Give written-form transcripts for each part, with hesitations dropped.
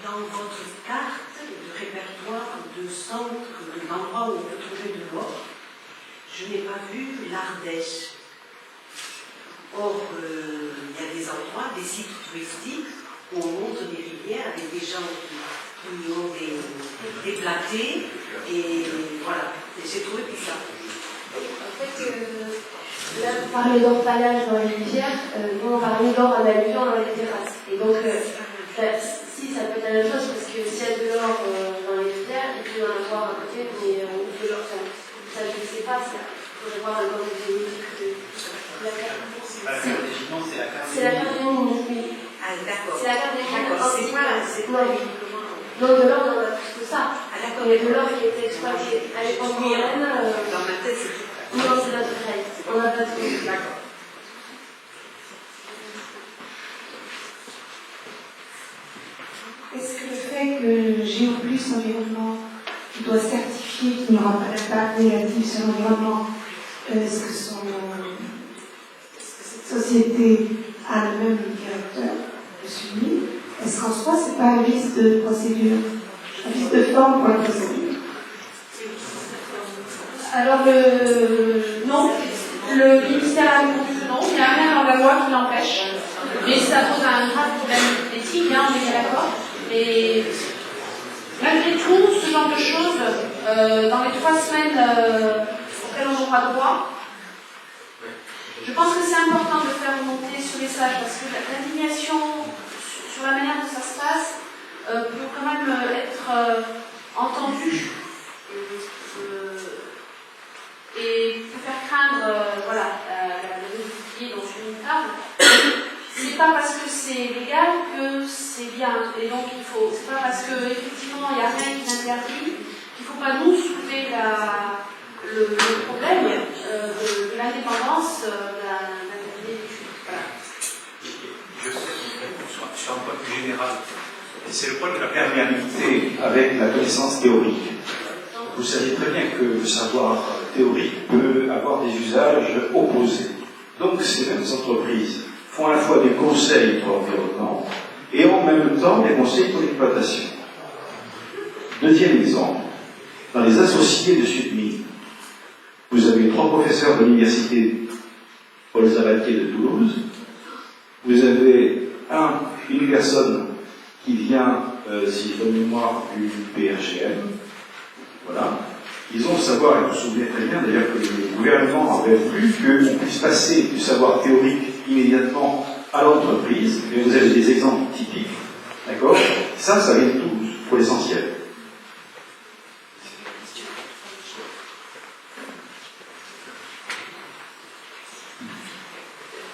dans votre carte de répertoire de centres, d'endroits où on peut trouver de l'or, je n'ai pas vu l'Ardèche. Or, il y a des endroits, des sites touristiques, où on monte des rivières avec des gens qui ont des platées, et voilà. Et j'ai trouvé tout ça. En fait, là, vous parlez d'empalage dans les rivières, nous on parlait d'or en alluvion dans les terrasses. Et donc, si ça peut être la même chose, parce que s'il y a de l'or dans les rivières, il peut y en avoir à côté, mais de l'or, ça je ne sais pas, il faudrait voir un peu de la carte. C'est la carte des mines, oui. Ah, d'accord. C'est la carte des mines. C'est quoi Non, de l'or, on a plus que ça. Ah, d'accord. Il y a de l'or qui a été exploité à l'époque romaine. Dans ma tête, c'est tout. Non, c'est naturel. On n'a pas tout. D'accord. Est-ce que le fait que Géoplus Environnement doit certifier qu'il n'y aura pas d'impact négatif sur l'environnement, est-ce que cette société a le même caractère que celui? Est-ce qu'en soi, ce n'est pas un vice de procédure, un vice de forme pour la procédure? Alors, non, le ministère a répondu que non, il n'y a rien dans la loi qui l'empêche. Mais ça pose un grave problème éthique, on est bien d'accord. Et malgré tout, ce genre de choses, dans les 3 semaines auxquelles on aura droit, je pense que c'est important de faire remonter ce message parce que l'indignation sur la manière dont ça se passe peut quand même être entendue. Et pour faire craindre le riz dans une table, c'est pas parce que c'est légal que c'est bien. Et donc c'est pas parce qu'effectivement il n'y a rien qui l'interdit qu'il ne faut pas nous soulever le problème de l'indépendance d'un individu. Voilà. Sur un point plus général, c'est le point de la perméabilité avec la connaissance théorique. Vous savez très bien que le savoir théorique peut avoir des usages opposés. Donc ces mêmes entreprises font à la fois des conseils pour l'environnement et en même temps des conseils pour l'exploitation. Deuxième exemple, dans les associés de Sudmine, vous avez 3 professeurs de l'université Paul Sabatier de Toulouse, vous avez une personne qui vient, si je bonne mémoire, du PRGM. Voilà. Ils ont le savoir, et vous vous souvenez très bien d'ailleurs que le gouvernement avait voulu qu'on puisse passer du savoir théorique immédiatement à l'entreprise, et vous avez des exemples typiques, d'accord? Ça vient de Toulouse, pour l'essentiel.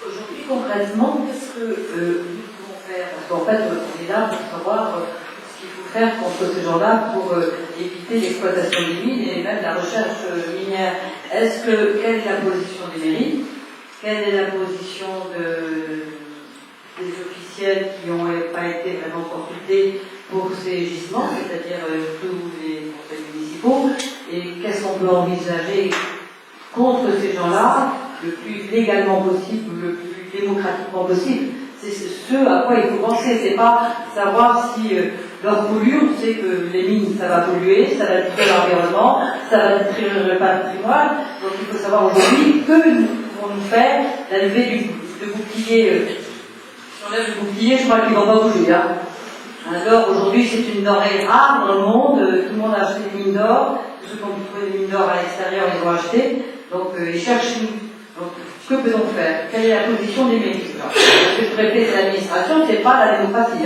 Aujourd'hui, concrètement, qu'est-ce que nous pouvons faire? Parce qu'en fait, on est là pour savoir ce qu'il faut faire contre ces gens-là pour éviter l'exploitation des mines et même la recherche minière. Quelle est la position des mairies? Quelle est la position des officiels qui n'ont pas été vraiment consultés pour ces gisements, c'est-à-dire tous les conseils municipaux? Et qu'est-ce qu'on peut envisager contre ces gens-là le plus légalement possible, le plus démocratiquement possible? C'est ce à quoi il faut penser, c'est pas savoir si leur pollution, on sait que les mines ça va polluer, ça va détruire l'environnement, ça va détruire le patrimoine, donc il faut savoir aujourd'hui que nous pouvons nous faire la levée du bouclier. Si on lève le bouclier, je crois qu'ils vont pas bouger. Alors aujourd'hui c'est une denrée rare dans le monde, tout le monde a acheté des mines d'or, tous ceux qui ont pu trouver des mines d'or à l'extérieur ils ont acheté, donc ils cherchent nous. Donc, que peut-on faire? Quelle est la position des mairies? Ce que je répète, c'est l'administration, c'est pas la démocratie.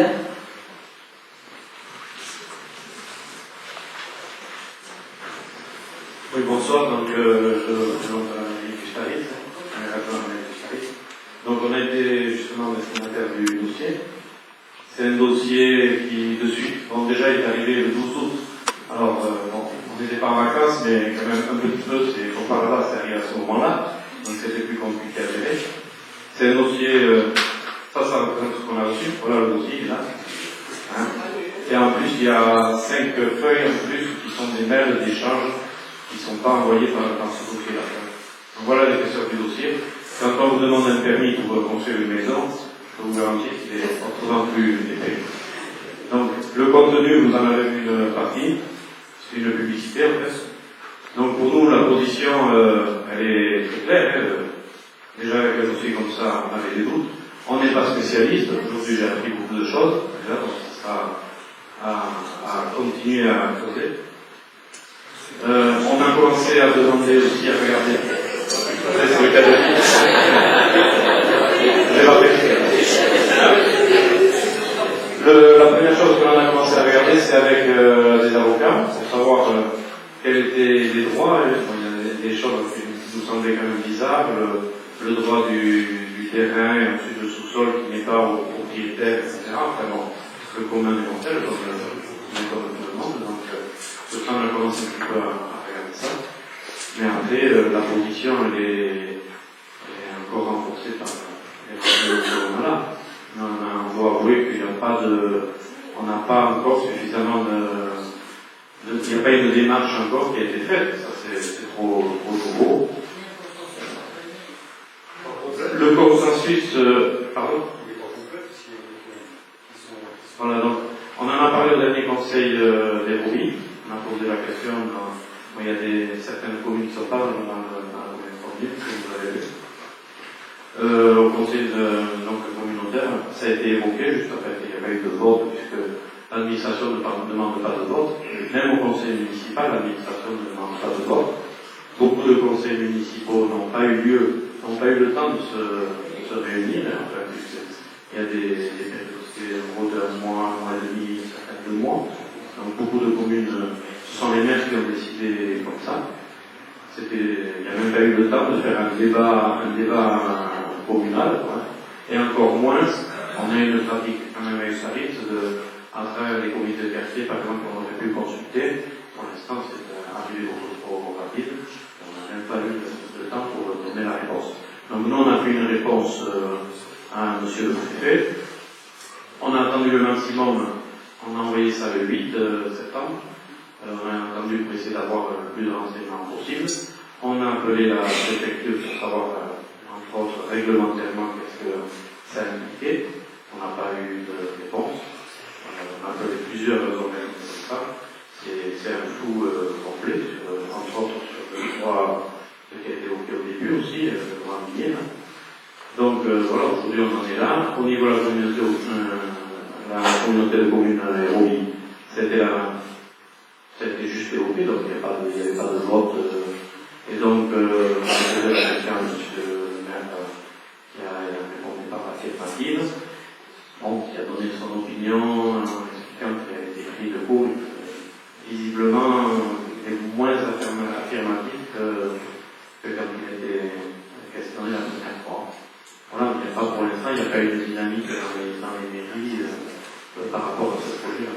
Oui, bonsoir. Donc, je présente Gustaris. Donc, on a été justement destinataire du dossier. C'est un dossier qui, de suite, déjà, est arrivé le 12 août. Alors, on n'était pas en vacances, mais quand même un petit peu, c'est comme par hasard, c'est arrivé à ce moment-là. Donc c'était plus compliqué à gérer. C'est un dossier, ça représente ce qu'on a reçu, voilà le dossier là. Et en plus, il y a 5 feuilles en plus qui sont des mails d'échange qui ne sont pas envoyés dans ce dossier-là. Donc voilà l'épaisseur du dossier. Quand on vous demande un permis pour construire une maison, je peux vous garantir qu'il est autrement plus épais. Donc le contenu, vous en avez vu une partie, c'est une publicité en fait. Donc pour nous, la position, elle est très claire. Déjà avec un dossier comme ça, on avait des doutes. On n'est pas spécialiste. Aujourd'hui, j'ai appris beaucoup de choses. Déjà, donc ça sera à continuer à creuser. On a commencé à demander aussi à regarder. C'est le cas de dire. Je vais rappeler. La première chose que l'on a commencé à regarder, c'est avec des avocats, pour savoir quels étaient les droits. Il y a des choses qui nous semblaient quand même bizarres. Le droit du terrain et ensuite le sous-sol qui n'est pas au propriétaire, etc. Vraiment, le commun des mortels, comme tout le monde. Donc, ce temps, on a commencé un petit peu à regarder ça. Mais après, la position, elle est encore renforcée par les problèmes que l'on a là. On doit avouer qu'il n'y a pas on n'a pas encore suffisamment il n'y a pas une démarche encore qui a été faite. Ça, c'est trop gros. Le consensus, pardon? Voilà, donc, on en a parlé au dernier conseil des Roulis. On a posé la question, il y a certaines communes qui sont pas dans la commune comme vous l'avez vu. Au conseil communautaire, ça a été évoqué, juste après qu'il n'y a pas eu de vote, puisque l'administration ne demande pas de vote. Même au conseil municipal, l'administration ne demande pas de vote. Beaucoup de conseils municipaux n'ont pas eu le temps de se réunir. Enfin, il y a des périodes d'un mois, un mois et demi, certains 2 mois. Donc beaucoup de communes, ce sont les maires qui ont décidé comme ça. Il n'y a même pas eu le temps de faire un débat communal. Et encore moins, on a une pratique quand même avec Sarit à travers les comités de quartier, par exemple, on aurait pu consulter. Pour l'instant, c'est arrivé beaucoup trop rapide. On n'a même pas eu le temps pour donner la réponse. Donc nous, on a fait une réponse à monsieur le préfet. On a attendu le maximum, on a envoyé ça le 8 septembre. On a attendu pour essayer d'avoir le plus de renseignements possible. On a appelé la préfecture pour savoir, entre autres, réglementairement, qu'est-ce que ça impliquait. On n'a pas eu de réponse. On a appelé plusieurs organismes comme ça. C'est un flou complet, entre autres sur le droit qui a été évoqué au début aussi, le droit minier. Donc voilà, aujourd'hui on en est là. Au niveau de la communauté de communes Héroï, c'était juste évoqué, donc il n'y avait pas de vote. Et donc, on a posé la question à M. le maire qui a répondu par affirmative, qui a donné son opinion, expliquant qu'il avait été pris de court. Visiblement, il est moins affirmatif que quand il a été questionné la première fois. Voilà, il n'y a pas pour l'instant, il n'y a pas eu de dynamique dans les mairies par rapport à ce projet-là.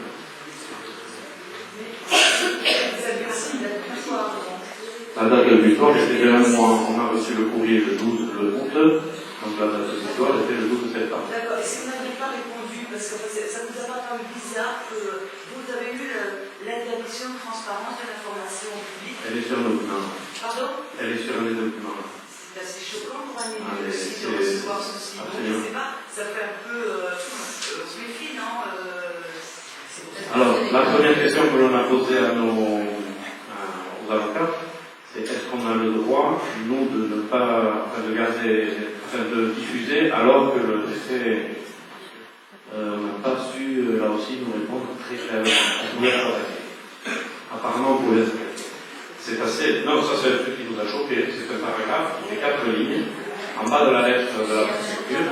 La date de butoir était de 1 mois. On a reçu le courrier le 12 août, donc la date de butoir était le 12 septembre. D'accord, est-ce que vous n'avez pas répondu, parce que ça vous a pas paru bizarre que vous avez eu l'interdiction de transparence de l'information publique? Elle est sur le document. Pardon? Elle est sur les documents. C'est assez choquant pour un élu aussi de recevoir ceci. Je ne sais pas, ça fait un peu méfie, non? Alors, la première question que l'on a posée aux avocats, c'est est-ce qu'on a le droit, nous, de ne pas, de diffuser alors que le décret n'a pas su, là aussi, nous répondre très clairement. On pouvait s'arrêter. Apparemment, on pouvait s'arrêter. C'est assez. Non, ça c'est un truc qui nous a choqué. C'est un paragraphe, il fait 4 lignes, en bas de la lettre de la préfecture.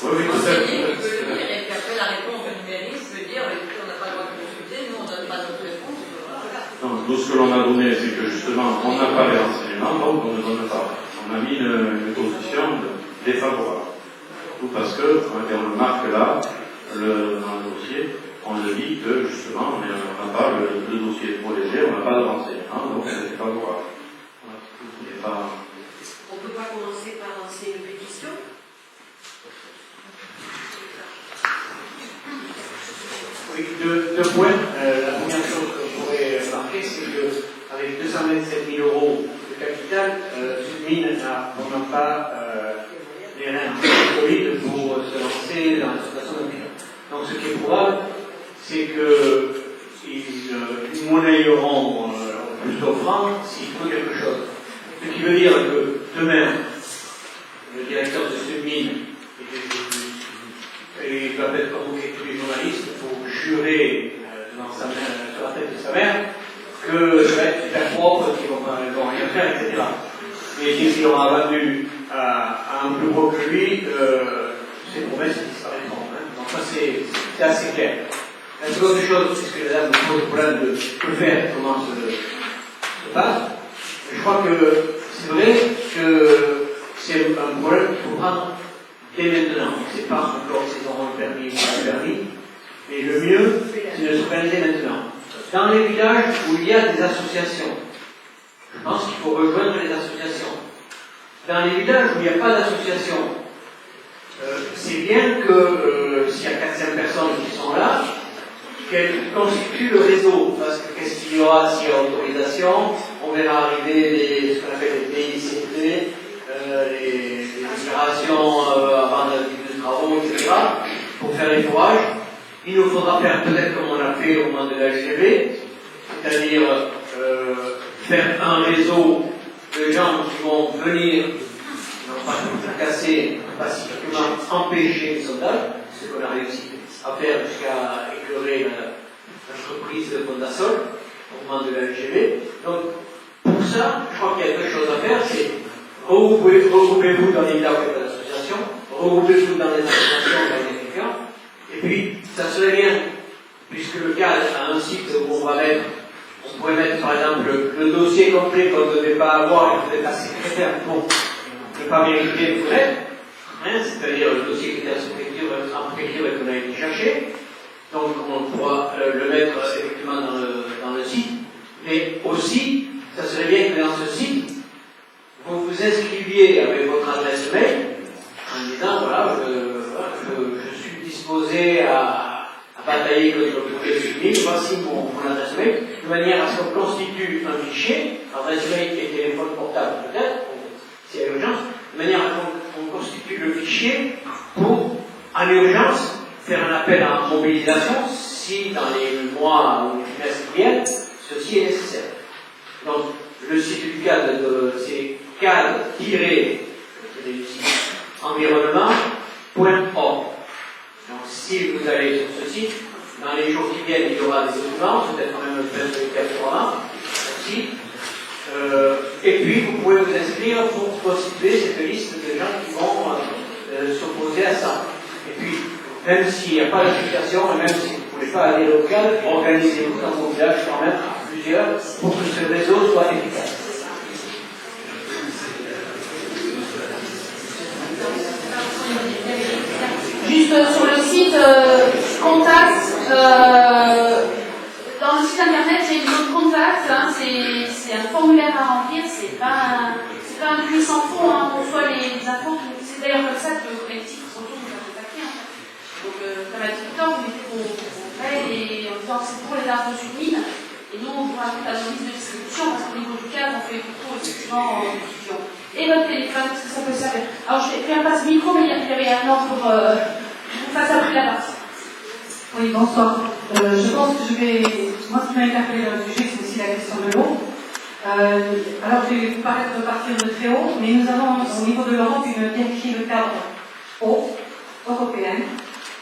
Oui, oui, tout à fait. Et puis après, la réponse du mairie veut dire on n'a pas le droit de consulter, nous on ne donne pas notre réponse. Non, nous, ce que l'on a donné, c'est que justement, on n'a pas les renseignements, donc on ne donne pas. On a mis une position défavorable. Tout parce que, on le marque là, dans le dossier, on le dit que justement, on n'a pas le dossier trop léger, on n'a pas de renseignements, donc c'est défavorable. Voilà. On ne peut pas commencer par lancer une pétition? Oui, deux points. La première chose que je pourrais marquer, c'est qu'avec 227 000 € n'ont pas les reins solides pour se lancer dans la situation de bilan. Donc ce qui est probable, c'est qu'ils monnayeront plus offrant s'il faut quelque chose. Ce qui veut dire que demain, le directeur de cette mine il va être convoqué tous les journalistes pour jurer sur la tête de sa mère que ça va être super propre, qu'ils ne vont rien faire, etc. Et qu'il aura vendu à un plus gros que lui, ses promesses disparaîtront. Hein. Donc ça c'est assez clair. La seconde chose, c'est que la dame me pose le problème de que faire, comment se passe. Je crois que c'est vrai que c'est un problème qu'il faut prendre dès maintenant. C'est pas encore s'ils auront le permis ou pas le permis, mais le mieux, c'est de s'organiser maintenant. Dans les villages où il y a des associations, je pense qu'il faut rejoindre les associations. Dans les villages où il n'y a pas d'association, c'est bien que s'il y a 400 personnes qui sont là, qu'elles constituent le réseau. Parce que qu'est-ce qu'il y aura s'il y a autorisation? On verra arriver ce qu'on appelle les PICT, les opérations avant le début de travaux, etc., pour faire les fourrages. Il nous faudra faire peut-être comme on a fait au moment de la LGV, c'est-à-dire faire un réseau de gens qui vont venir, non pas fracasser, pacifiquement empêcher les sondages, ce qu'on a réussi à faire jusqu'à éclairer l'entreprise de Fondasol au moment de la LGV. Donc, pour ça, je crois qu'il y a deux choses à faire, c'est regroupez-vous dans les villages où il n'y a pas d'association, regroupez-vous dans les associations, dans les étudiants, et puis, ça serait bien, puisque le cadre a un site où on va mettre, on pourrait mettre par exemple le dossier complet qu'on ne devait pas avoir et peut-être la secrétaire pour ne pas vérifier les fenêtres, hein, c'est-à-dire le dossier qui était en préfecture et qu'on a été chercher. Donc on pourra le mettre effectivement dans le site. Mais aussi, ça serait bien que dans ce site, vous vous inscriviez avec votre adresse mail en disant voilà, je suis disposé à batailler contre le projet public, voici mon adresse mail, de manière à ce qu'on constitue un fichier, adresse mail et téléphone portable peut-être, s'il y a urgence, de manière à ce qu'on constitue le fichier pour, en urgence, faire un appel à mobilisation si dans les mois ou les trimestres qui viennent, ceci est nécessaire. Donc, le site du cadre, c'est cadre-environnement.org. Donc, si vous allez sur ce site, dans les jours qui viennent, il y aura des documents, peut-être quand même un peu de capturement aussi. Et puis, vous pouvez vous inscrire pour constituer cette liste de gens qui vont s'opposer à ça. Et puis, même s'il n'y a pas d'application, et même si vous ne pouvez pas aller local, organisez-vous dans vos villages quand même à plusieurs pour que ce réseau soit efficace. Juste sur le site contact, dans le site internet, il y a une zone contact, hein, c'est un formulaire à remplir, c'est pas un truc sans fond, hein, on reçoit les infos, c'est d'ailleurs comme ça que le collectif Proton nous a contacté en fait. Donc, comme à TikTok, vous mettez vos mails et en disant que c'est pour les infos sur mine, et nous on vous rajoute à nos listes de distribution parce qu'au niveau du cadre, on fait beaucoup effectivement en diffusion. Et votre téléphone, parce que ça peut servir. Alors, je vais pas ce micro, mais il y avait un ordre pour. Je vous passe après la partie. Oui, bonsoir. Je pense que moi, ce qui m'a interpellé dans le sujet, c'est aussi la question de l'eau. Alors, je vais vous paraître partir de très haut, mais nous avons au niveau de l'Europe une directive cadre eau européenne.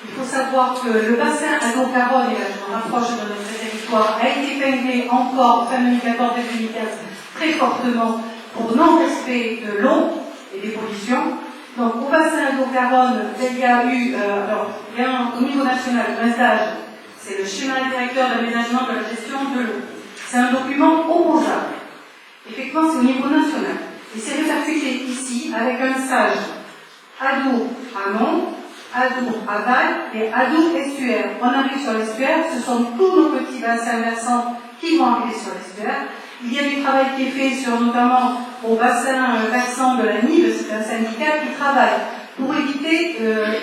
Il faut savoir que le bassin Allo-Garonne, et là je me rapproche de notre territoire, a été épinglé encore fin 2014 et 2015 très fortement pour non-respect de l'eau et des pollutions. Donc au bassin Allo-Garonne, il y a eu, au niveau national, le stage, c'est le schéma directeur d'aménagement de la gestion de l'eau. C'est un document opposable. Effectivement, c'est au niveau national. Et c'est répercuté ici avec un stage Adour-Amont, Adour-Aval et Adour-Estuaire. On arrive sur l'estuaire, ce sont tous nos petits bassins versants qui vont arriver sur l'estuaire. Il y a du travail qui est fait sur notamment au bassin versant de la Nive, c'est un syndicat qui travaille pour éviter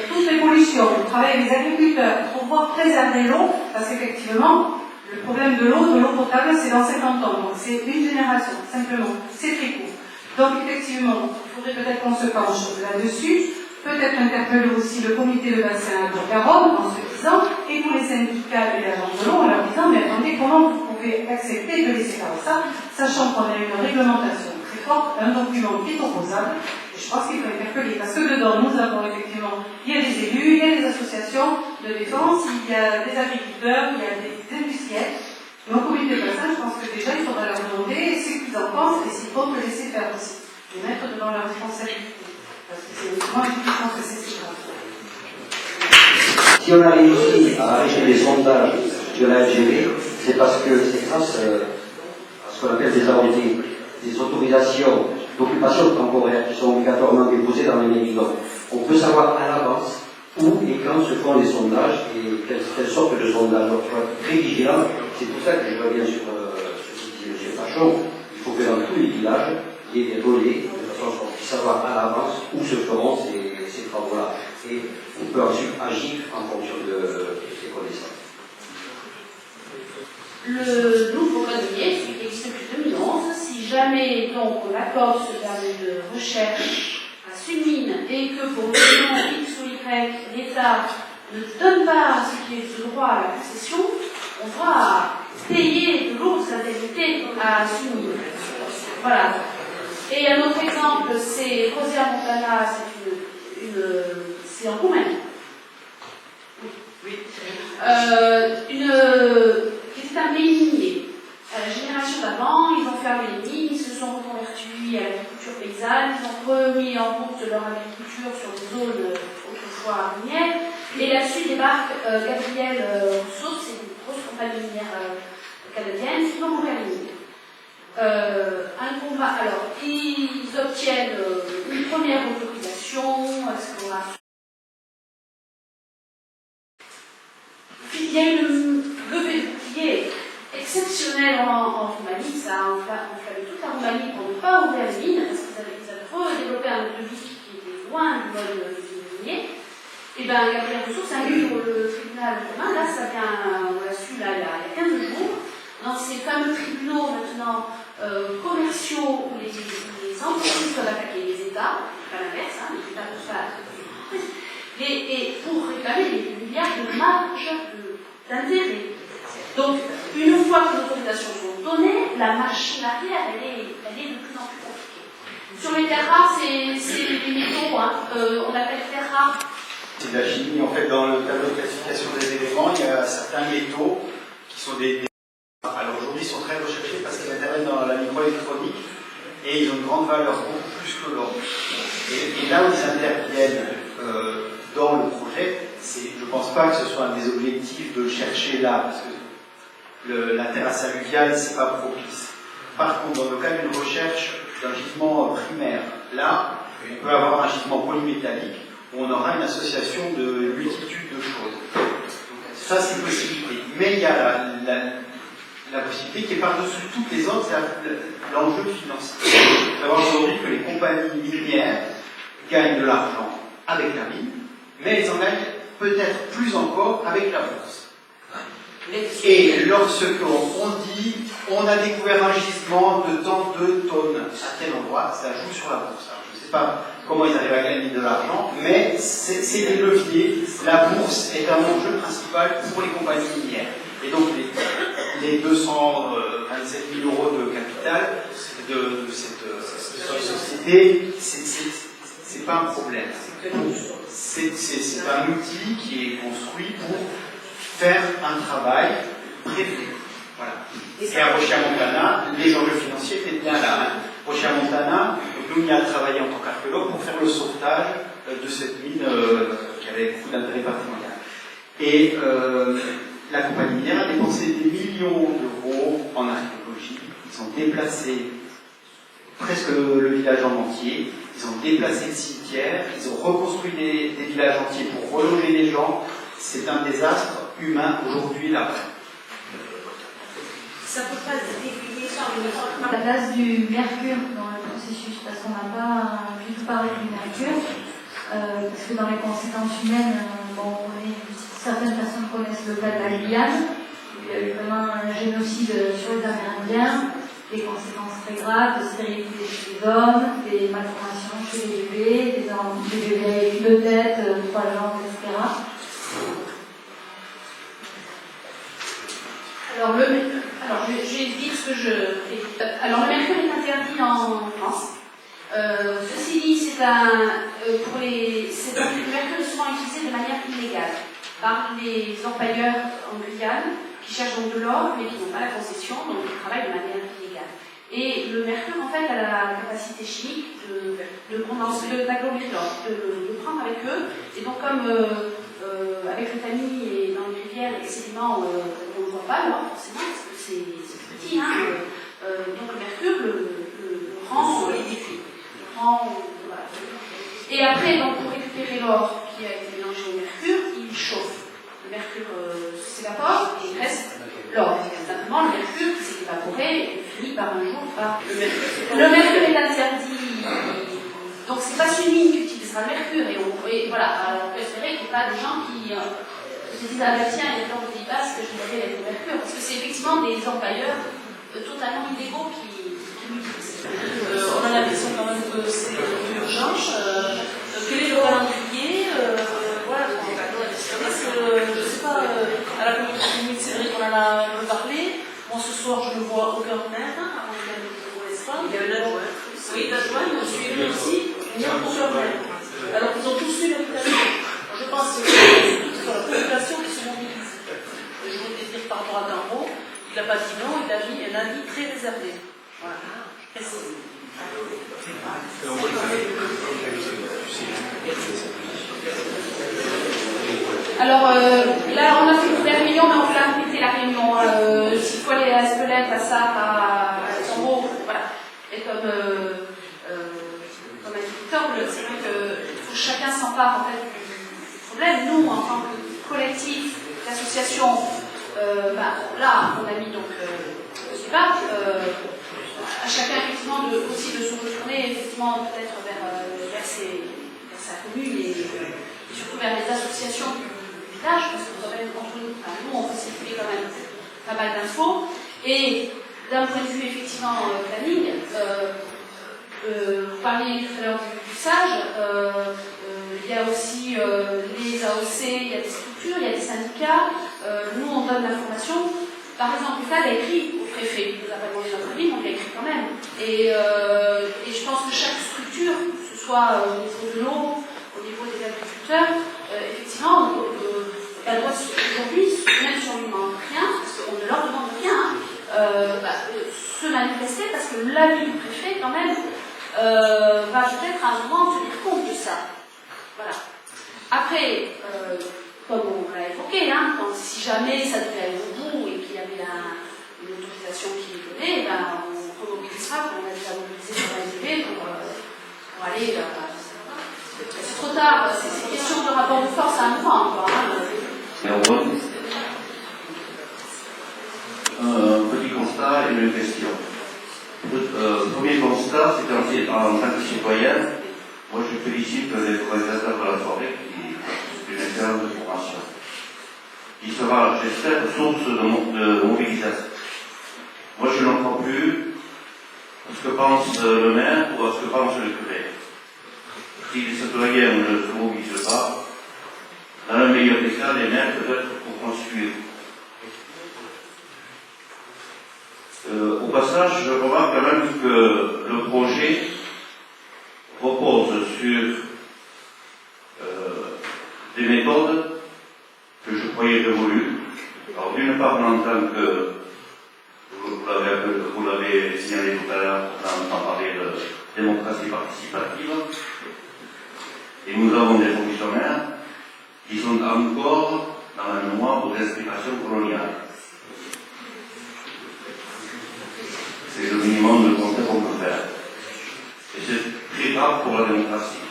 toutes les pollutions. On travaille avec les agriculteurs pour pouvoir préserver l'eau, parce qu'effectivement, le problème de l'eau potable, c'est dans 50 ans. Donc c'est une génération, simplement. C'est très court. Donc effectivement, il faudrait peut-être qu'on se penche là-dessus, peut-être interpeller aussi le comité de bassin de Garonne en se disant, et pour les syndicats et les agences de l'eau, en leur disant, mais attendez, comment vous pouvez accepter de laisser faire ça, sachant qu'on a une réglementation très forte, un document qui est opposable, et je pense qu'il faut interpeller, parce que dedans, nous avons effectivement, il y a des élus, il y a des associations de défense, il y a des agriculteurs, il y a des industriels. Mais au comité de bassin, je pense que déjà, il faudra leur demander ce qu'ils en pensent et s'ils comptent le laisser faire aussi. Les mettre devant leur responsabilité. Parce que c'est moi, je pense que c'est ce qu'on fait. Si on a réussi à arrêter les sondages de la LGV, c'est parce que c'est grâce à ce qu'on appelle des AOT, des autorisations d'occupation temporaire qui sont obligatoirement déposées dans les mairies. Donc, on peut savoir à l'avance où et quand se font les sondages et quelle sorte de sondage. Donc, il faut être très vigilant. C'est pour ça que je reviens sur ce que disait M. Pachon. Il faut que dans tous les villages, il y ait des relais, de façon à ce qu'on puisse savoir à l'avance où se feront ces travaux-là. Et on peut ensuite agir en fonction de ces connaissances. Le nouveau code minier, celui qui existe depuis 2011, si jamais donc on accorde ce permis de recherche à une mine et que pour une raison X ou Y, l'État ne donne pas ce qui est de droit à la concession, on va payer de lourdes indemnités à une mine. Voilà. Et un autre exemple, c'est Rosière Montana, c'est en Roumanie. Oui. C'était un pays minier. La génération d'avant, ils ont fermé les mines, ils se sont reconvertis à l'agriculture paysanne, ils ont remis en route leur agriculture sur des zones autrefois minières. Et là-dessus débarque Gabriel Rousseau, c'est une grosse compagnie minière canadienne qui va ouvrir les mines. Un combat, alors, ils obtiennent une première autorisation, exploration. Il y a une levée de bouclier exceptionnelle en Roumanie, ça a enflammé toute la Roumanie pour ne pas ouvrir les mines, parce qu'ils avaient redéveloppé un mode de vie qui était loin du mode minier. Et bien, Gabriel Rousseau, ça a mis sur le tribunal romain, là, ça vient, on l'a su là, il y a 15 jours, dans ces fameux tribunaux maintenant commerciaux où les entreprises peuvent attaquer les États, pas l'inverse, hein, les États peuvent pas et pour réclamer des milliards de marge d'intérêt. Donc, une fois que les autorisations sont données, la machine arrière, elle est de plus en plus compliquée. Sur les terres rares, c'est des métaux, hein, on appelle terres rares. C'est de la chimie, en fait, dans le tableau de classification des éléments, il y a certains métaux qui sont alors aujourd'hui, ils sont très recherchés parce qu'ils interviennent dans la microélectronique et ils ont une grande valeur, beaucoup plus que l'or. Et là où ils interviennent dans le projet, je ne pense pas que ce soit un des objectifs de le chercher là, parce que la terrasse alluviale, c'est pas propice. Par contre, dans le cas d'une recherche d'un gisement primaire, là, on peut avoir un gisement polymétallique où on aura une association de multitude de choses. Donc, ça, c'est une possibilité. Mais il y a la possibilité qui est par-dessus toutes les autres, c'est l'enjeu financier. Il faut savoir aujourd'hui que les compagnies minières gagnent de l'argent avec la mine, mais elles en gagnent peut-être plus encore avec la bourse. Et lorsqu'on dit on a découvert un gisement de tant de tonnes à tel endroit, ça joue sur la bourse. Alors, je ne sais pas comment ils arrivent à gagner de l'argent, mais c'est des leviers. La bourse est un enjeu principal pour les compagnies minières. Et donc les 227 000 € de capital de cette société, c'est pas un problème. C'est un outil qui est construit pour faire un travail prévu. Voilà. Et à Rochia-Montana, les enjeux financiers étaient bien là. Hein. Rochia-Montana, nous, on y a travaillé en tant qu'archéologue pour faire le sauvetage de cette mine qui avait beaucoup d'intérêt patrimonial. Et la compagnie minière a dépensé des millions d'euros en archéologie. Ils ont déplacé presque le village en entier. Ils ont déplacé le cimetière. Ils ont reconstruit des villages entiers pour reloger les gens. C'est un désastre humain aujourd'hui là. Ça ne peut pas dévier sur la place du mercure dans le processus, parce qu'on n'a pas du tout parlé du mercure, parce que dans les conséquences humaines, certaines personnes connaissent le cas de la Guyane, où il y a eu vraiment un génocide sur les Amérindiens, des conséquences très graves, de stérilité chez les hommes, des malformations chez les bébés, des bébés avec 2 têtes, 3 jambes, etc. Alors, je vais dire ce que je fais. Alors, le mercure est interdit en France. Ceci dit, le mercure est souvent utilisé de manière illégale par les orpailleurs en Guyane qui cherchent donc de l'or mais qui n'ont pas la concession, donc ils travaillent de manière illégale. Et le mercure, en fait, a la capacité chimique de condenser, d'agglomérer l'or, de le prendre avec eux. Et donc, comme avec le tamis et dans les rivières, les sédiments, on ne voit pas l'or forcément, parce que c'est petit, hein. Donc le mercure le prend, solidifie. Voilà. Et après, donc, pour récupérer l'or qui a été mélangé au mercure, il chauffe. Le mercure s'évapore et il reste l'or. Simplement, le mercure qui s'est évaporé finit par un jour par le mercure. Le mercure est interdit. Donc, c'est pas celui qui utilisera le mercure. Et voilà, alors, on peut espérer qu'il n'y ait pas des gens qui se disent ah ben tiens, il y a tant de Pays Basque que je vais avec le mercure. Parce que c'est effectivement des empailleurs totalement illégaux qui l'utilisent. On a l'impression quand même que c'est urgence. Quel est le calendrier voilà, je ne sais pas, à la commission limite, c'est vrai qu'on en a un peu parlé. Moi, ce soir, je ne vois aucun maire, avant de aller au Espagne. Il y a eu l'adjoint. Oui, l'adjoint, il a suivi aussi, il n'y a aucun maire. Alors qu'ils ont tous su l'invitation. Je pense que c'est toute la population qui se mobilise. Je voulais dire par rapport à Cambon, il n'a pas dit non, il a mis un avis très réservé. Voilà. Merci. Alors là, on a fait la réunion, mais on peut la répéter la réunion. S'il faut aller à Espelette, à Sarre, à Luxembourg, voilà. Et comme a dit Victor, c'est vrai qu'il faut que chacun s'empare en fait du problème. Nous, en tant que collectif, d'association, là, on a mis donc le débat. À chacun effectivement aussi de se retourner effectivement peut-être vers sa commune et surtout vers les associations du village, parce que quand même entre nous, on peut circuler quand même pas mal d'infos. Et d'un point de vue effectivement planning, vous parliez tout à l'heure du SAGE, il y a aussi les AOC, il y a des structures, il y a des syndicats, nous on donne l'information. Par exemple, l'État a écrit au préfet, il nous a pas demandé notre avis, mais on l'a écrit quand même. Et je pense que chaque structure, que ce soit au niveau de l'eau, au niveau des agriculteurs, effectivement, elle doit aujourd'hui se mettre sur le rien, parce qu'on ne leur demande rien, se manifester, parce que l'avis du préfet, quand même, va peut-être à un moment tenir compte de ça. Voilà. Après, comme on l'a évoqué, hein, si jamais ça devait aller au bout et qu'il y avait une autorisation qui est donnée, on remobilisera, comme on a déjà mobilisé sur la NTV pour aller. C'est trop tard, c'est question de rapport de force à un moment encore. Un petit constat et une question. Premier constat, c'est qu'en tant que citoyen, moi je félicite les organisateurs de la soirée qui une excellente formation, qui sera, j'espère, source de mobilisation. Moi je n'en crois plus à ce que pense le maire ou à ce que pense le curé. Si les citoyens ne se mobilisent pas, dans le meilleur des cas, les maires peuvent être pour construire. Au passage, je remarque quand même que le projet repose sur des méthodes que je croyais dévolues. Alors d'une part, en tant que, vous l'avez signalé tout à l'heure, on entend parler de démocratie participative, et nous avons des fonctionnaires qui sont encore dans la mémoire aux inspirations coloniales. C'est le minimum de conseil qu'on peut faire. Et c'est très grave pour la démocratie.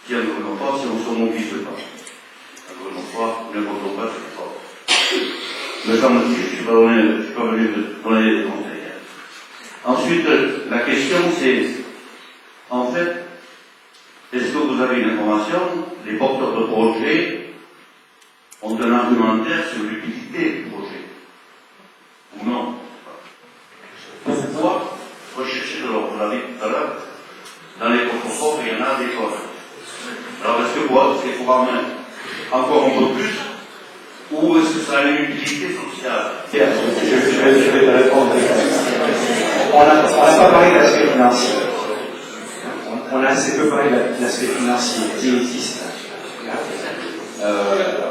Si on ne veut pas, si on ne se mobilise pas. On ne veut pas, ne votons pas, c'est fort. Me semble-t-il, je ne suis pas venu donner des conseils. Ensuite, la question c'est, en fait, est-ce que vous avez une information? Les porteurs de projet ont un argumentaire sur l'utilité du projet. Ou non? prend encore un peu plus, ou est-ce que ça a une utilité sociale? Pierre, je vais te répondre. On n'a pas parlé de l'aspect financier. On a assez peu parlé de l'aspect financier qui existe.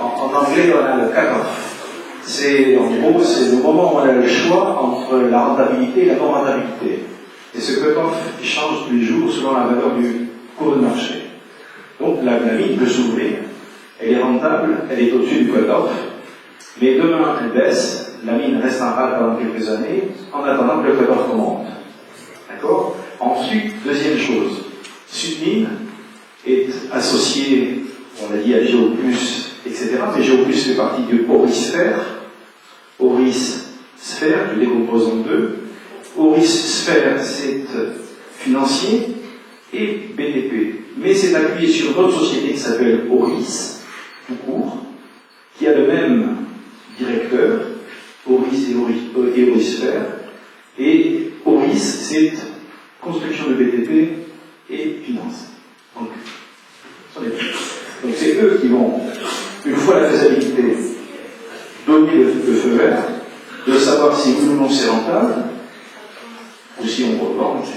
En anglais, on a le cut-off. En gros, c'est le moment où on a le choix entre la rentabilité et la non-rentabilité. Et ce cut-off change tous les jours selon la valeur du cours de marché. Donc la mine peut s'ouvrir, elle est rentable, elle est au-dessus du cut-off, mais demain elle baisse, la mine reste en rade pendant quelques années, en attendant que le cut-off remonte. D'accord? Ensuite, deuxième chose, Sudmine est associé, on l'a dit, à Géoplus, etc. Mais Géoplus fait partie du Orisphère. Orisphère, je décompose en deux. Orisphère, c'est financier et BTP. Mais c'est appuyé sur une autre société qui s'appelle Oris, tout court, qui a le même directeur, Oris et Orisphère. Et Oris, c'est construction de BTP et finance. Donc c'est eux qui vont, une fois la faisabilité, donner le feu vert, de savoir si oui ou non c'est rentable, ou si on revend, etc.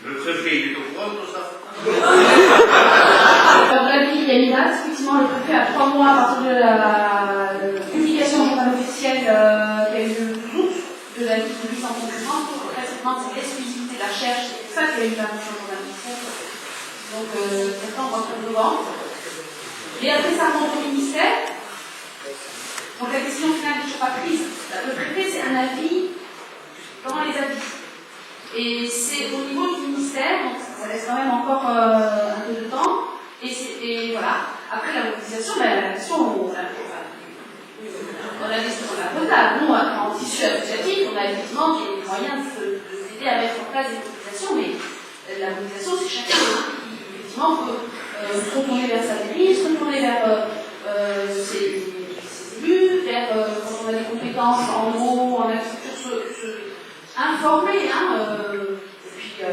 Le préfet, il est au courant de tout ça? Comme l'a dit Yanina, effectivement, le préfet a 3 mois à partir de la publication du journal officiel qui a eu le 12 août de la licence en concurrence pour précisément c'est l'exclusivité de la recherche, c'est ça qui a eu l'intervention du journal officiel. Donc, septembre, octobre, novembre. Et après, ça remonte au ministère. Donc, la décision finale n'est toujours pas prise. Le préfet, c'est un avis dans les avis. Et c'est au niveau du ministère, donc ça laisse quand même encore un peu de temps. Et voilà. Après, la mobilisation, la question, on a la potable. Nous, en tissu associatif, on a effectivement des moyens d'aider à mettre en place des mobilisations, mais la mobilisation, c'est chacun qui, effectivement, peut se retourner vers sa mairie, se retourner vers ses élus, vers, quand on a des compétences en eau, en agriculture, se informer, et puis on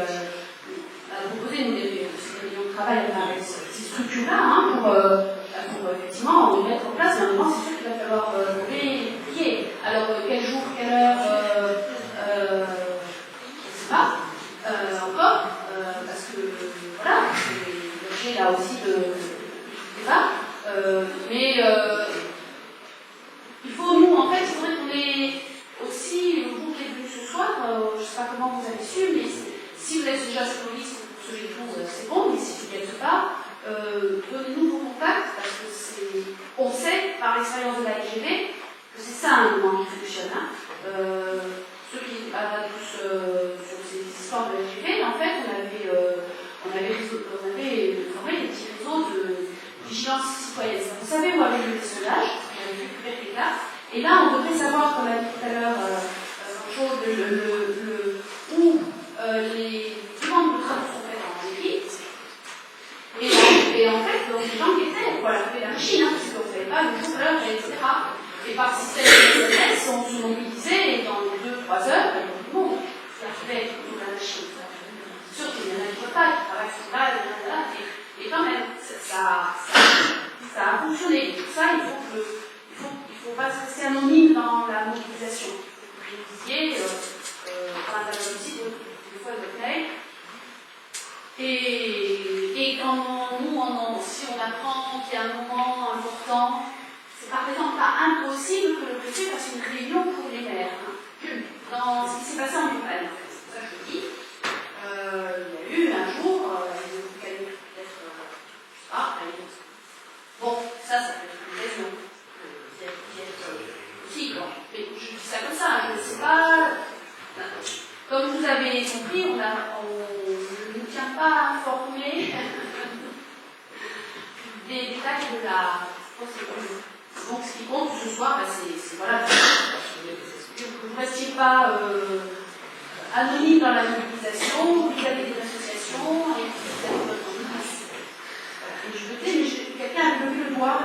a proposé des réunions de travail avec ces structures-là, pour effectivement mettre en place. Mais à un moment, c'est sûr qu'il va falloir trouver les pieds. Alors, quel jour, quelle heure, je ne sais pas encore, parce que voilà, c'est l'objet là aussi de débat. Mais il faut, nous, en fait, il faudrait qu'on ait aussi, vous qui êtes venus ce soir, je ne sais pas comment vous avez su, mais si vous êtes déjà sur le liste pour ce jour, c'est bon, mais si vous n'y êtes pas, donnez-nous vos contacts, parce que on sait, par l'expérience de la LGV, que c'est ça un moment qui fonctionne. Ceux qui travaillent tous sur ces histoires de la LGV, en fait, on avait formé des petits réseaux de vigilance citoyenne. Vous savez où avait eu les sondages, on avait récupéré les cartes, et là, on devrait savoir, comme a dit tout à l'heure, où les demandes de travaux sont faites en mairie. Et en fait, donc, les gens qui étaient, voilà, on fait la machine, parce qu'on ne savait pas le jour, l'heure, etc. Et par système de SMS, on se mobilisait, et dans 2-3 heures, il y a tout le monde qui arrivait autour de la machine. C'est sûr qu'il y en a qui ne pas, qui travaillent sur là, et quand même, ça a fonctionné. Pour ça, il faut pas se rester anonyme dans la mobilisation. Vous disiez, par la aussi, des fois, votre mail. Et quand nous, si on apprend qu'il y a un moment important, c'est par exemple pas impossible que le préfet fasse une réunion pour les maires. Dans ce qui s'est passé en Ukraine, en fait. C'est pour ça que je dis. Il y a eu un jour, peut-être, je sais pas, bon, ça peut être une raison. Aussi, quoi. Mais je dis ça comme ça, je ne sais pas. Comme vous avez compris, on ne nous tient pas informés des détails de la procédure. Donc, ce qui compte ce soir, c'est voilà, que vous ne restiez pas anonyme dans la mobilisation, vis-à-vis des associations, et vis-à-vis de votre organisation. Et je veux dire, mais quelqu'un a levé le doigt.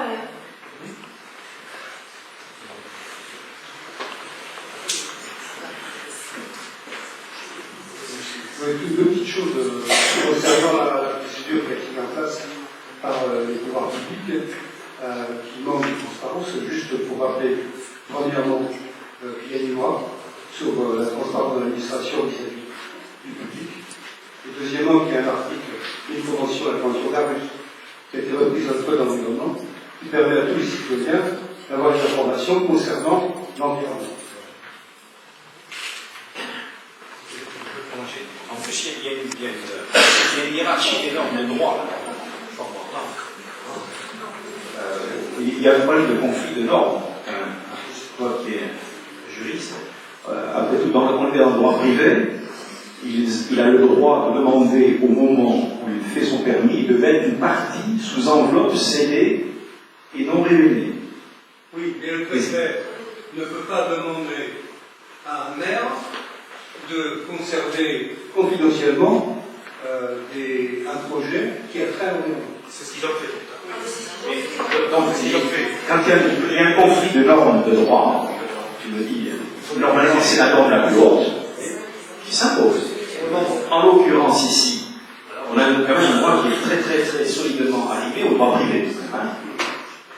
Deux petites choses concernant la procédure qui est mise en place. par les pouvoirs publics qui manquent de transparence. Juste pour rappeler, premièrement, qu'il y a une loi sur la transparence de l'administration vis-à-vis du public. Et deuxièmement, qu'il y a un article, une convention, la convention d'Arus, qui a été reprise dans le code d'environnement, qui permet à tous les citoyens d'avoir des informations concernant l'environnement. En plus, il y a une hiérarchie des normes de droit. Il y a un problème de conflit de normes. Toi qui es juriste, après tout, on est dans le droit privé, il a le droit de demander au moment où il fait son permis de mettre une partie sous enveloppe scellée et non révélée. Oui, mais le préfet ne peut pas demander à un maire de conserver confidentiellement un projet qui a trait à l'environnement. C'est ce qu'ils ont fait. Donc, quand il y a un conflit de normes de droit, tu me dis, normalement c'est la norme la plus haute qui s'impose. En l'occurrence ici, on a quand même un droit qui est très très très solidement arrivé au droit privé.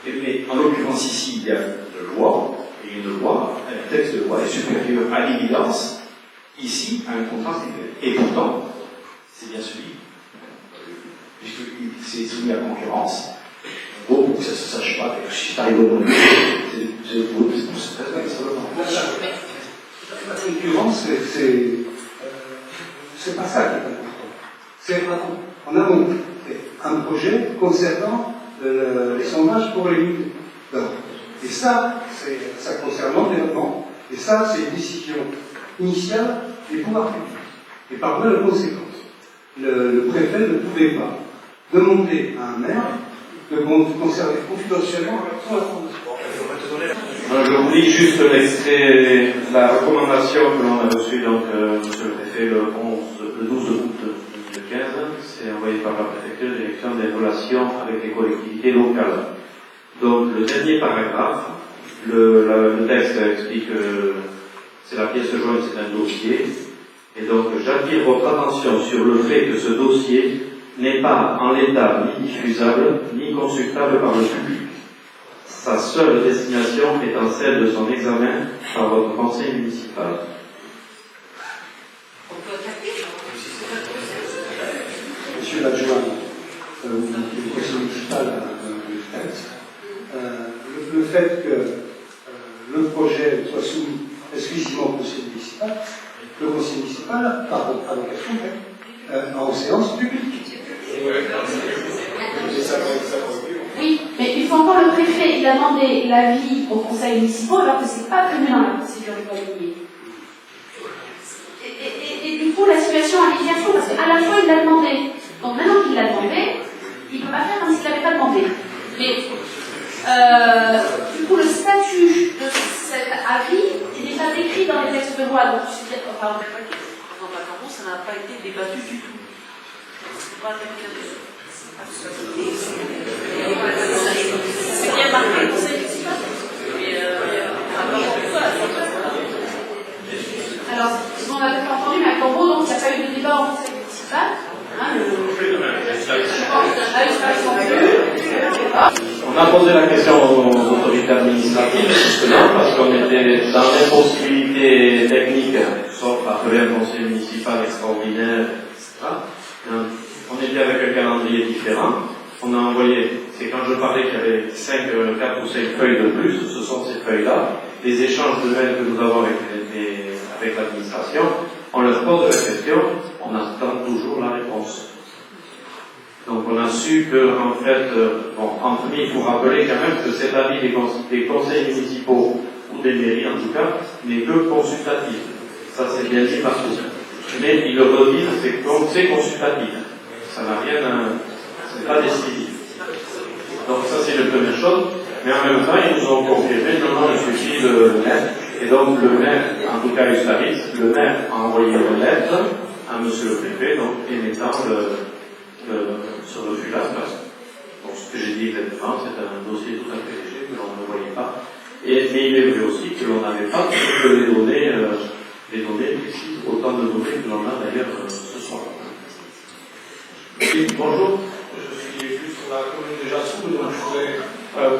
Mais en l'occurrence ici, il y a une loi, et une loi, un texte de loi est supérieur à l'évidence, ici, à un contrat privé. Et pourtant, c'est bien celui, puisque c'est soumis à concurrence, pour que ça ne se sache pas, si t'arrives au monde, c'est très bien, la concurrence, c'est pas ça qui est important. C'est en amont, un projet concernant les sondages pour les luttes. Et ça, ça concerne l'environnement, et ça, c'est une décision initiale des pouvoirs publics. Et par voie de conséquence, le préfet ne pouvait pas demander à un maire de conserver confidentiellement son information. Je vous lis juste l'extrait, la recommandation que l'on a reçue, donc, monsieur le préfet, le 12 août 2015, c'est envoyé par la préfecture de direction des relations avec les collectivités locales. Donc, le dernier paragraphe, le texte explique que c'est la pièce jointe, c'est un dossier, et donc j'attire votre attention sur le fait que ce dossier n'est pas en l'état ni diffusable, ni consultable par le public. Sa seule destination étant celle de son examen par votre conseil municipal. Monsieur l'adjoint du conseil municipal du texte, le fait que le projet soit soumis exclusivement au conseil municipal, le conseil municipal, par vocation, en séance publique. Oui, mais une fois encore, le préfet, il a demandé l'avis au conseil municipal alors que c'est pas prévu dans la procédure du mobilier. Et du coup, la situation a déviation parce qu'à la fois, il l'a demandé. Donc maintenant qu'il l'a demandé, il ne peut pas faire comme s'il ne l'avait pas demandé. Mais du coup, le statut de cet avis est déjà décrit dans les textes de loi. Donc, je sais pas, pardon, ça n'a pas été débattu du tout. C'est pas c'est bien marqué le conseil municipal. Alors, on a peut-être entendu, mais à Cambo, donc il n'y a pas eu de débat au conseil municipal. On a posé la question aux autorités administratives, justement, parce qu'on était dans l'impossibilité technique, sauf appeler un conseil municipal extraordinaire, etc. On était avec un calendrier différent. On a envoyé, c'est quand je parlais qu'il y avait 4 ou 5 feuilles de plus, ce sont ces feuilles-là, les échanges de mails que nous avons avec l'administration, on leur pose la question, on attend toujours la réponse. Donc on a su que, en fait, en premier, il faut rappeler quand même que cet avis des conseils municipaux, ou des mairies en tout cas, n'est que consultatif. Ça c'est bien dit par tous. Mais ils le redisent, c'est consultatif. Ça n'a rien à... c'est pas décisif. Donc ça c'est la première chose. Mais en même temps, ils nous ont confirmé, non, il suffit de maire. Et donc le maire, en tout cas Ustaris, le maire a envoyé une lettre à monsieur le préfet, donc émettant ce refus-là. Donc ce que j'ai dit exactement, c'est un dossier tout à fait léger que l'on ne voyait pas. Mais il est vrai aussi que l'on n'avait pas les données précises, autant de données que l'on a d'ailleurs ce soir. Oui, bonjour, je suis élu sur la commune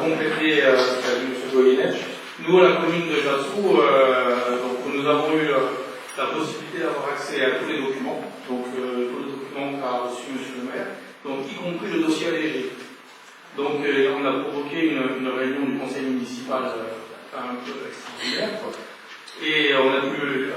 compléter ce qu'a dit M. Goyenech, nous, à la commune de Jassou, donc, nous avons eu la possibilité d'avoir accès à tous les documents, donc tous les documents qu'a reçu M. le maire, donc y compris le dossier allégé. Donc on a provoqué une réunion du conseil municipal un peu extraordinaire, quoi. Et on a pu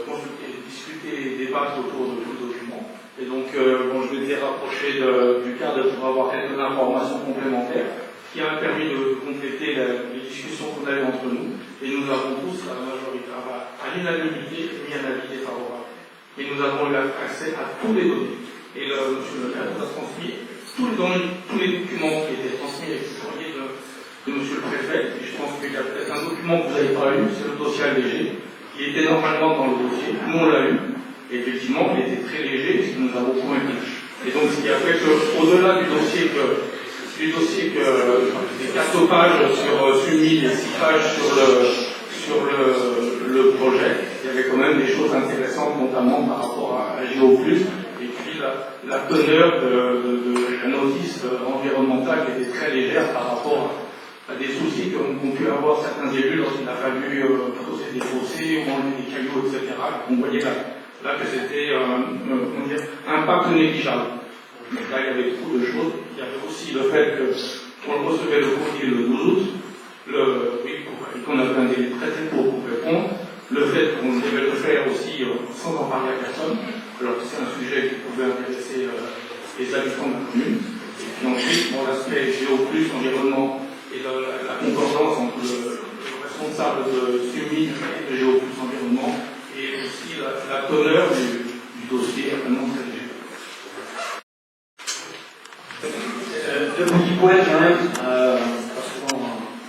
consulter, discuter, débattre autour de tout le document. Et donc bon, je m'étais rapproché du cadre pour avoir quelques informations complémentaires qui a permis de compléter les discussions qu'on avait entre nous. Et nous avons tous, la majorité, à l'unanimité, mis un avis défavorable. Et nous avons eu accès à tous les données. Et monsieur le maire nous a transmis tous les documents qui étaient transmis avec le courrier de monsieur le préfet. Et je pense qu'il y a peut-être un document que vous n'avez pas eu, c'est le dossier allégé, qui était normalement dans le dossier. Nous, on l'a eu. Et effectivement, il était très léger, ce qui nous a beaucoup aidé. Et donc, ce qui a fait qu'au-delà du dossier des 4 pages sur SUMI, les 6 pages sur le projet, il y avait quand même des choses intéressantes, notamment par rapport à Géo+, et puis la teneur de la notice environnementale qui était très légère par rapport à des soucis qu'ont pu avoir certains élus lorsqu'il a fallu creuser des fossés ou enlever des cailloux, etc. On voyait là que c'était un impact négligeable. Mais là, il y avait beaucoup de choses. Il y avait aussi le fait qu'on recevait le courrier le 12 août, qu'on avait un délai très très court pour répondre, le fait qu'on devait le faire aussi sans en parler à personne, alors que c'est un sujet qui pouvait intéresser les habitants de la commune. Et puis ensuite, bon, l'aspect Géo+, environnement, et la concordance entre le responsable de SUMI et de Géo+, environnement, et aussi la teneur du dossier, vraiment très léger. Deux petits points quand même, parce que bon,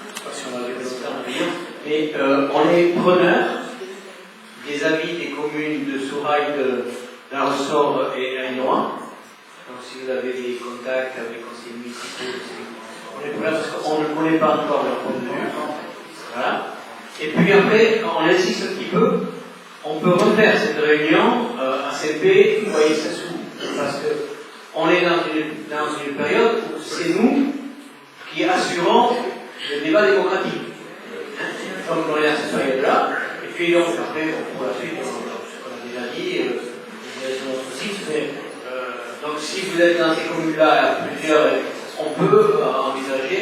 je ne sais pas si on va arriver au temps de dire, mais on est preneur des avis des communes de Sourail, d'Un Ressort et Ainois. Donc si vous avez des contacts avec les conseillers municipaux, on est preneur parce qu'on ne connaît pas encore leur point de vue. Voilà. Et puis après, on insiste un petit peu, on peut refaire cette réunion à CP, vous voyez ça sous, parce que on est dans une période où c'est nous qui assurons le débat démocratique. Donc on est à cette période-là, et puis donc après, pour la suite, on a déjà dit, sur notre site, mais donc si vous êtes dans ces communes-là, plusieurs, on peut envisager